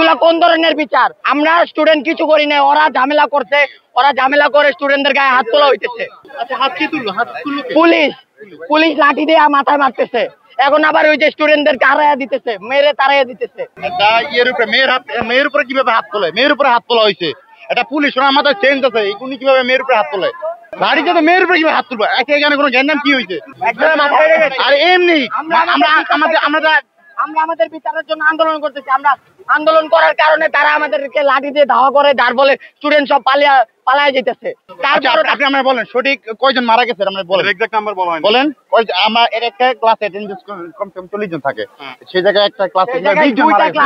এগুলা কোন ধরনের বিচার? আমরা স্টুডেন্ট কিছু করি না, ওরা ঝামেলা করছে, ওরা ঝামেলা করে স্টুডেন্টদের গায়ে হাত তোলা হইতেছে। পুলিশ লাঠি দিয়ে মাথায় মারতেছে, এখন আবার ওই যে স্টুডেন্টদেরকে হারাইয়া দিতেছে, মেরে তাড়াইয়া দিতেছে। মেয়ের উপরে কিভাবে হাত তোলে? মেয়ের উপরে হাত তোলা হয়েছে, এটা পুলিশ, ওনার মাথায় চেঞ্জ আছে, এগুলি কিভাবে মেয়ের উপরে হাত তোলে? গাড়িতে তো মেয়ের উপরে কিভাবে হাত তুলবে? এখানে কোনো জ্ঞান কি হয়েছে? আর এমনি আমরা আমাদের বিচারের জন্য আন্দোলন করতেছি। আমরা আন্দোলন করার কারণে তারা আমাদেরকে লাঠি দিয়ে ধাওয়া করে, যার ফলে স্টুডেন্ট সব পালায় যেতেছে। আপনি আমরা বলেন সঠিক কয়জন মারা গেছে? আমরা বলেন এক্সাক্ট নাম্বার বলেন। আমার একটা ক্লাস অ্যাটেন্ডেন্স কম 40 জন থাকে, সেই জায়গায় একটা ক্লাস 20 জন মারা গেছে।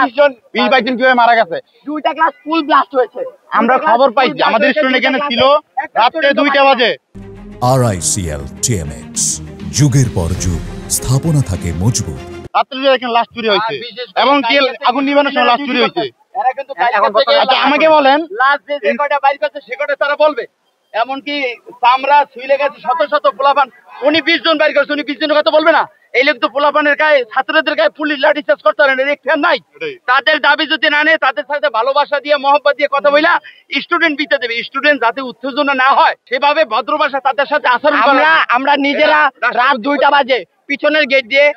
20-22 জন কিভাবে মারা গেছে? দুইটা ক্লাস ফুল ব্লাস্ট হয়েছে। আমরা খবর পাইছি, আমাদের স্টুডেন্ট এখানে ছিল রাতে 2টা বাজে। RICL TMX, যুগের পর যুগ স্থাপনা থাকে মজবুত। রাত্রে এখানে লাশ চুরি হয়েছে এবং কি আগুন নিভানোর সময় লাশ চুরি হয়েছে। আমাকে বলেন লাস্ট যে কয়টা বাইর করছে সে কয়টা তারা বলবে। এমনকি চামড়া ছুঁইলে গেছে শত শত পোলাপান, উনি 20 জন বাইর করছে, উনি 20 জনের কথা বলবে না? এই লোক তো পোলাপানের গায়ে, ছাত্রদের গায়ে পুলিশ লাঠি চার্জ করতে পারে না, নাই। তাদের দাবি যদি না নেয়, তাদের সাথে ভালোবাসা দিয়ে মহব্বত দিয়ে কথা বইলা স্টুডেন্ট দিতে দেবে। স্টুডেন্ট যাতে উত্তেজনা না হয় সেভাবে ভদ্র ভাষা তাদের সাথে আচরণ করা। আমরা নিজেরা রাত 2টা বাজে পিছনের গেট দিয়ে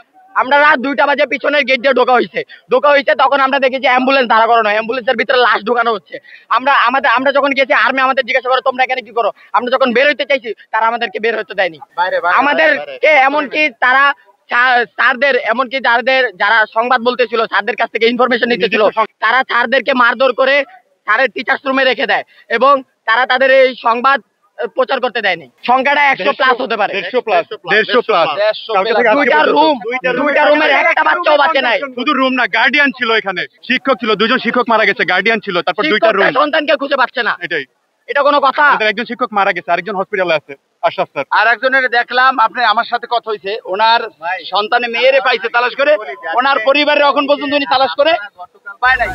পিছনের গেট দিয়ে ঢোকা হয়েছে। তখন আমরা দেখেছি অ্যাম্বুলেন্স দাঁড়া করানো, অ্যাম্বুলেন্সের ভিতরে লাশ ঢোকানো হচ্ছে। আমরা যখন গেছি আর্মি আমাদের জিজ্ঞাসা করে তোমরা এখানে কি করো। আমরা যখন বের হইতে চাইছি তারা আমাদেরকে বের হইতে দেয়নি। আমাদেরকে এমনকি তারা স্যারদের, এমনকি যারা সংবাদ বলতেছিল, স্যারদের কাছ থেকে ইনফরমেশন নিতেছিল, তারা স্যারদেরকে মারধর করে স্যারের টিচার্স রুমে রেখে দেয় এবং তারা তাদের এই সংবাদ প্রচার করতে দেয়নি। সংখ্যাটা 100+ হতে পারে। 100+। দুইটা রুমের একটা বাচ্চাও বাঁচে নাই। শুধু রুম না, গার্ডিয়ান ছিল, এখানে শিক্ষক ছিল, 2জন শিক্ষক মারা গেছে, গার্ডিয়ান ছিল, তারপর 2টা রুম। সন্তানকে খুঁজে পাচ্ছে না, এটা কোনো কথা? একজন শিক্ষক মারা গেছে, আরেকজন হসপিটালে আছে। আর একজনের দেখলাম, আপনি আমার সাথে কথা হয়েছে, ওনার সন্তানে মেয়েরে পাইছে তালাশ করে, ওনার পরিবারের এখন পর্যন্ত উনি তালাশ করে পায় নাই।